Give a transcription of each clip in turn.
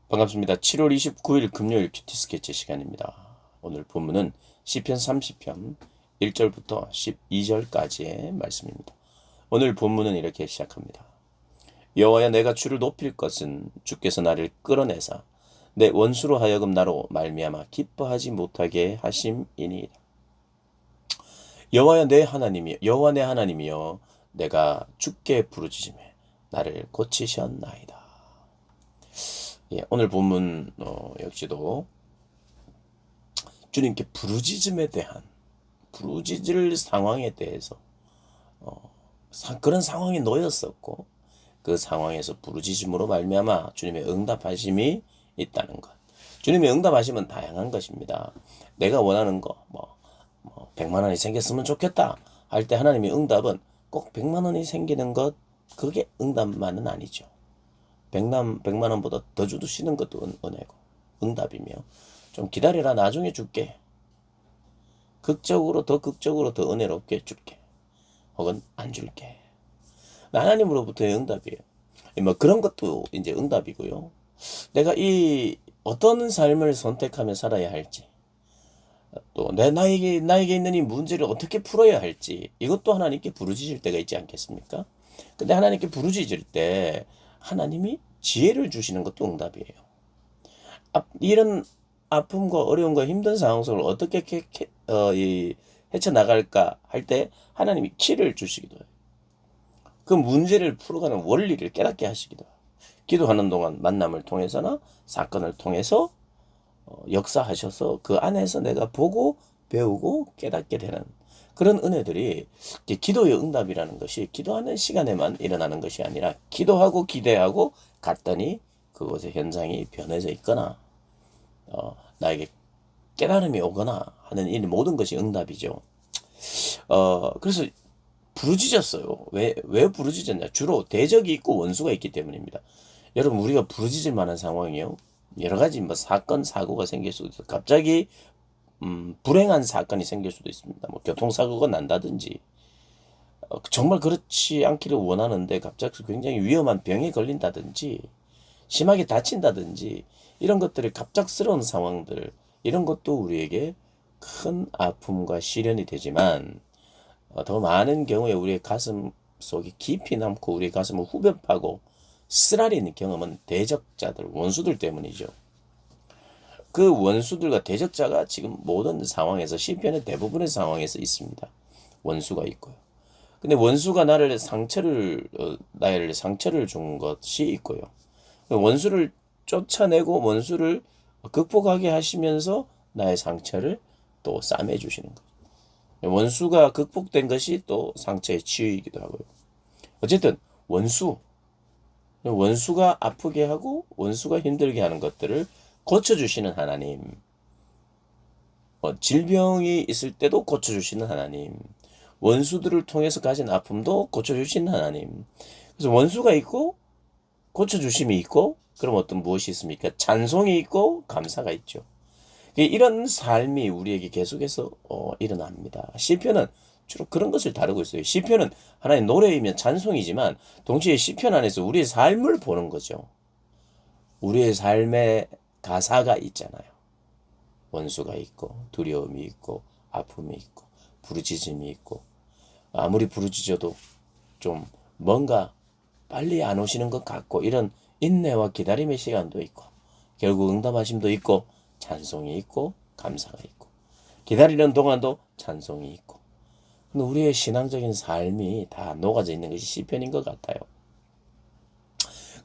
반갑습니다. 7월 29일 금요일 큐티 스케치 시간입니다. 오늘 본문은 시편 30편 1절부터 12절까지의 말씀입니다. 오늘 본문은 이렇게 시작합니다. 여호와여, 내가 주를 높일 것은 주께서 나를 끌어내사 내 원수로 하여금 나로 말미암아 기뻐하지 못하게 하심이니이다. 여호와여 내 하나님이여, 여호와 내 하나님이여, 내가 주께 부르짖음에 나를 고치셨나이다. 오늘 본문 역시도 주님께 부르짖음에 대한 부르짖을 상황에 대해서 그런 상황에 놓였었고, 그 상황에서 부르짖음으로 말미암아 주님의 응답하심이 있다는 것. 주님의 응답하심은 다양한 것입니다. 내가 원하는 거 100만 원이 생겼으면 좋겠다 할 때 하나님의 응답은 꼭 100만 원이 생기는 것, 그게 응답만은 아니죠. 100만 원보다 더 주시는 것도 은혜고 응답이며, 좀 기다려라, 나중에 줄게, 극적으로 더 은혜롭게 줄게, 혹은 안 줄게. 하나님으로부터의 응답이에요. 그런 것도 이제 응답이고요. 내가 이 어떤 삶을 선택하며 살아야 할지, 또 나에게 있는 이 문제를 어떻게 풀어야 할지, 이것도 하나님께 부르짖을 때가 있지 않겠습니까? 근데 하나님께 부르짖을 때 하나님이 지혜를 주시는 것도 응답이에요. 이런 아픔과 어려움과 힘든 상황 속을 어떻게 헤쳐나갈까 할 때 하나님이 키를 주시기도 해요. 그 문제를 풀어가는 원리를 깨닫게 하시기도 해요. 기도하는 동안 만남을 통해서나 사건을 통해서 역사하셔서 그 안에서 내가 보고 배우고 깨닫게 되는 그런 은혜들이, 기도의 응답이라는 것이 기도하는 시간에만 일어나는 것이 아니라, 기도하고 기대하고 갔더니 그곳의 현상이 변해져 있거나 나에게 깨달음이 오거나 하는 이 모든 것이 응답이죠. 그래서 부르짖었어요. 왜 부르짖었냐? 주로 대적이 있고 원수가 있기 때문입니다. 여러분, 우리가 부르짖을 만한 상황이요, 여러 가지 사건 사고가 생길 수도 있어요. 갑자기 불행한 사건이 생길 수도 있습니다. 교통사고가 난다든지, 정말 그렇지 않기를 원하는데 갑자기 굉장히 위험한 병에 걸린다든지, 심하게 다친다든지, 이런 것들이 갑작스러운 상황들, 이런 것도 우리에게 큰 아픔과 시련이 되지만, 더 많은 경우에 우리의 가슴 속에 깊이 남고 우리의 가슴을 후벼 파고 쓰라리는 경험은 대적자들, 원수들 때문이죠. 그 원수들과 대적자가 지금 모든 상황에서, 시편의 대부분의 상황에서 있습니다. 원수가 있고요. 근데 원수가 나를 상처를 준 것이 있고요. 원수를 쫓아내고 원수를 극복하게 하시면서 나의 상처를 또 싸매주시는 거예요. 원수가 극복된 것이 또 상처의 치유이기도 하고요. 어쨌든 원수가 아프게 하고 원수가 힘들게 하는 것들을 고쳐주시는 하나님, 질병이 있을 때도 고쳐주시는 하나님, 원수들을 통해서 가진 아픔도 고쳐주시는 하나님. 그래서 원수가 있고 고쳐주심이 있고, 그럼 어떤 무엇이 있습니까? 찬송이 있고 감사가 있죠. 이런 삶이 우리에게 계속해서 일어납니다. 시편은 주로 그런 것을 다루고 있어요. 시편은 하나의 노래이면 찬송이지만 동시에 시편 안에서 우리의 삶을 보는 거죠. 우리의 삶에 가사가 있잖아요. 원수가 있고 두려움이 있고 아픔이 있고 부르짖음이 있고, 아무리 부르짖어도 좀 뭔가 빨리 안 오시는 것 같고, 이런 인내와 기다림의 시간도 있고, 결국 응답하심도 있고, 찬송이 있고 감사가 있고, 기다리는 동안도 찬송이 있고. 근데 우리의 신앙적인 삶이 다 녹아져 있는 것이 시편인 것 같아요.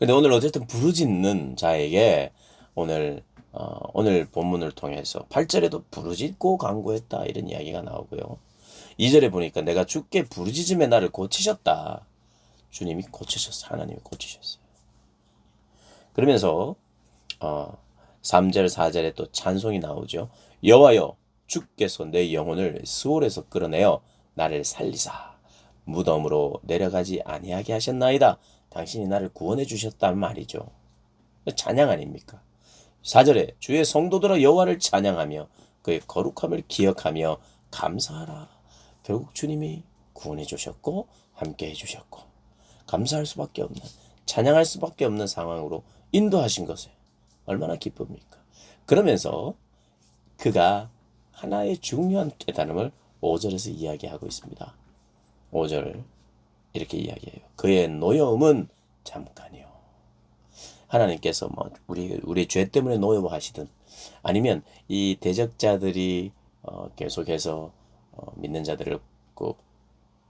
근데 오늘 어쨌든 부르짖는 자에게 오늘 본문을 통해서 8절에도 부르짖고 간구했다, 이런 이야기가 나오고요. 2절에 보니까 내가 주께 부르짖음에 나를 고치셨다. 주님이 고치셨어요. 하나님이 고치셨어요. 그러면서 3절 4절에 또 찬송이 나오죠. 여호와여, 주께서 내 영혼을 스올에서 끌어내어 나를 살리사 무덤으로 내려가지 아니하게 하셨나이다. 당신이 나를 구원해 주셨단 말이죠. 찬양 아닙니까? 4절에 주의 성도들아 여호와를 찬양하며 그의 거룩함을 기억하며 감사하라. 결국 주님이 구원해 주셨고 함께 해주셨고, 감사할 수밖에 없는, 찬양할 수밖에 없는 상황으로 인도하신 것에 얼마나 기쁩니까? 그러면서 그가 하나의 중요한 깨달음을 5절에서 이야기하고 있습니다. 5절 이렇게 이야기해요. 그의 노여움은 잠깐이요. 하나님께서 뭐 우리 죄 때문에 노여워하시든 아니면 이 대적자들이 계속해서 믿는 자들을 꼭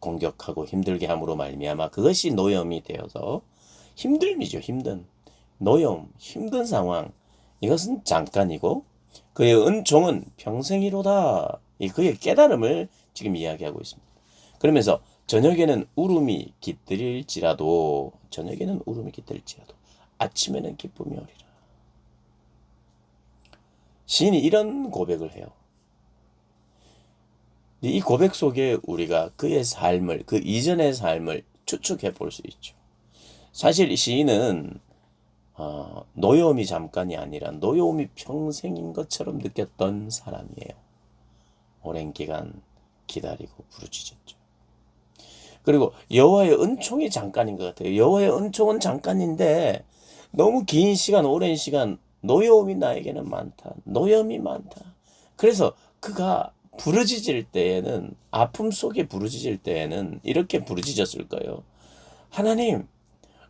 공격하고 힘들게 함으로 말미암아 그것이 노여움이 되어서 힘듦이죠. 힘든 노여움, 힘든 상황 이것은 잠깐이고 그의 은총은 평생이로다. 이 그의 깨달음을 지금 이야기하고 있습니다. 그러면서 저녁에는 울음이 깃들일지라도 아침에는 기쁨이 오리라. 시인이 이런 고백을 해요. 이 고백 속에 우리가 그의 삶을 그 이전의 삶을 추측해 볼 수 있죠. 사실 이 시인은 노여움이 잠깐이 아니라 노여움이 평생인 것처럼 느꼈던 사람이에요. 오랜 기간 기다리고 부르짖었죠. 그리고 여호와의 은총이 잠깐인 것 같아요. 여호와의 은총은 잠깐인데 너무 긴 시간, 오랜 시간 노여움이 나에게는 많다. 노여움이 많다. 그래서 그가 부르짖을 때에는 아픔 속에 부르짖을 때에는 이렇게 부르짖었을 거예요. 하나님,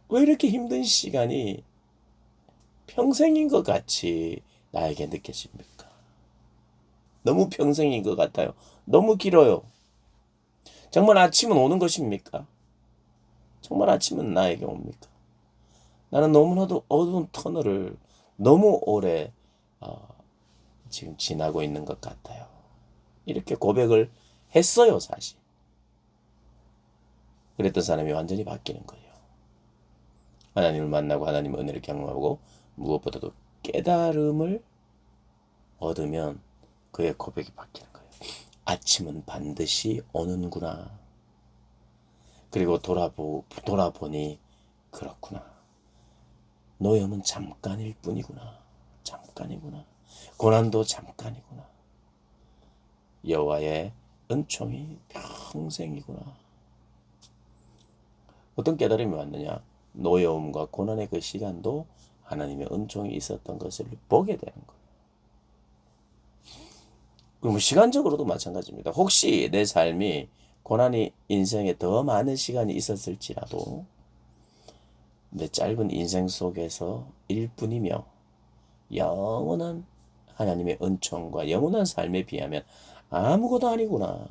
왜 이렇게 힘든 시간이 평생인 것 같이 나에게 느껴집니까? 너무 평생인 것 같아요. 너무 길어요. 정말 아침은 오는 것입니까? 정말 아침은 나에게 옵니까? 나는 너무나도 어두운 터널을 너무 오래 지금 지나고 있는 것 같아요. 이렇게 고백을 했어요, 사실. 그랬던 사람이 완전히 바뀌는 거예요. 하나님을 만나고 하나님의 은혜를 경험하고 무엇보다도 깨달음을 얻으면 그의 고백이 바뀌는 거예요. 아침은 반드시 오는구나. 그리고 돌아보니 그렇구나. 노염은 잠깐일 뿐이구나. 잠깐이구나. 고난도 잠깐이구나. 여호와의 은총이 평생이구나. 어떤 깨달음이 왔느냐? 노여움과 고난의 그 시간도 하나님의 은총이 있었던 것을 보게 되는 거예요. 그럼 시간적으로도 마찬가지입니다. 혹시 내 삶이 고난이 인생에 더 많은 시간이 있었을지라도 내 짧은 인생 속에서 일뿐이며 영원한 하나님의 은총과 영원한 삶에 비하면 아무것도 아니구나.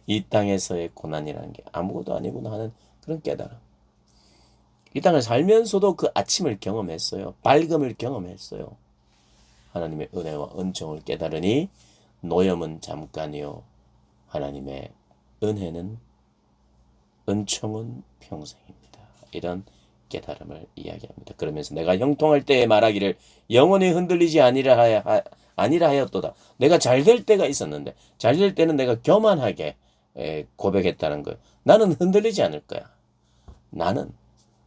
이 땅에서의 고난이라는 게 아무것도 아니구나 하는 그런 깨달음. 이 땅을 살면서도 그 아침을 경험했어요. 밝음을 경험했어요. 하나님의 은혜와 은총을 깨달으니 노염은 잠깐이요. 하나님의 은혜는 은총은 평생입니다. 이런 깨달음을 이야기합니다. 그러면서 내가 형통할 때에 말하기를 영원히 흔들리지 아니라 하였도다. 내가 잘 될 때가 있었는데 잘 될 때는 내가 교만하게 고백했다는 거예요. 나는 흔들리지 않을 거야. 나는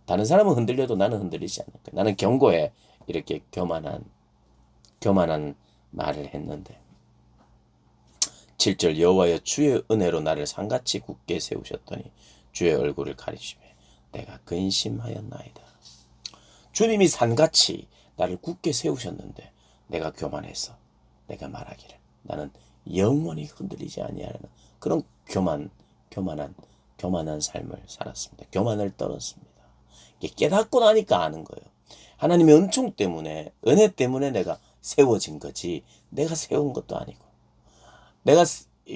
다른 사람은 흔들려도 나는 흔들리지 않을 거야. 나는 견고해. 이렇게 교만한 말을 했는데 7절 여호와여 주의 은혜로 나를 산같이 굳게 세우셨더니 주의 얼굴을 가리시며 내가 근심하였나이다. 주님이 산같이 나를 굳게 세우셨는데 내가 교만해서 내가 말하기를 나는 영원히 흔들리지 아니하는 그런 교만한 삶을 살았습니다. 교만을 떨었습니다. 이게 깨닫고 나니까 아는 거예요. 하나님의 은총 때문에 은혜 때문에 내가 세워진 거지 내가 세운 것도 아니고 내가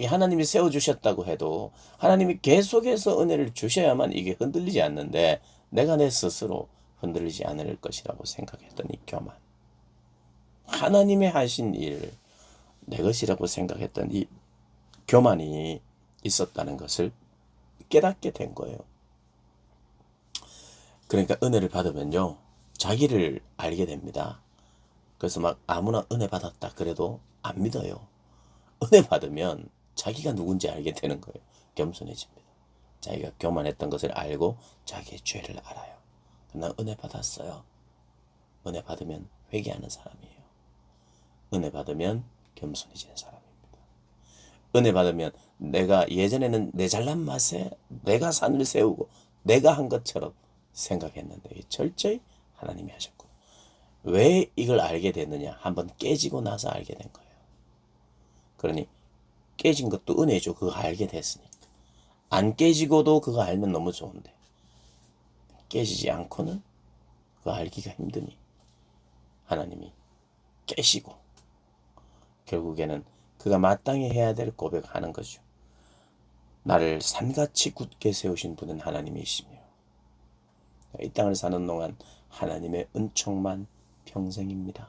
하나님이 세워주셨다고 해도 하나님이 계속해서 은혜를 주셔야만 이게 흔들리지 않는데 내가 내 스스로 흔들리지 않을 것이라고 생각했던 이 교만. 하나님의 하신 일 내 것이라고 생각했던 이 교만이 있었다는 것을 깨닫게 된 거예요. 그러니까 은혜를 받으면요. 자기를 알게 됩니다. 그래서 막 아무나 은혜 받았다 그래도 안 믿어요. 은혜 받으면 자기가 누군지 알게 되는 거예요. 겸손해집니다. 자기가 교만했던 것을 알고 자기의 죄를 알아요. 나 은혜 받았어요. 은혜 받으면 회개하는 사람이에요. 은혜 받으면 겸손해지는 사람입니다. 은혜 받으면 내가 예전에는 내 잘난 맛에 내가 산을 세우고 내가 한 것처럼 생각했는데 철저히 하나님이 하셨고 왜 이걸 알게 됐느냐? 한번 깨지고 나서 알게 된 거예요. 그러니 깨진 것도 은혜죠. 그거 알게 됐으니까. 안 깨지고도 그거 알면 너무 좋은데 깨지지 않고는 그거 알기가 힘드니 하나님이 깨시고 결국에는 그가 마땅히 해야 될 고백하는 거죠. 나를 산같이 굳게 세우신 분은 하나님이시며 이 땅을 사는 동안 하나님의 은총만 평생입니다.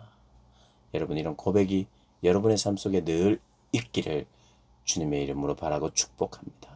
여러분 이런 고백이 여러분의 삶 속에 늘 있기를 주님의 이름으로 바라고 축복합니다.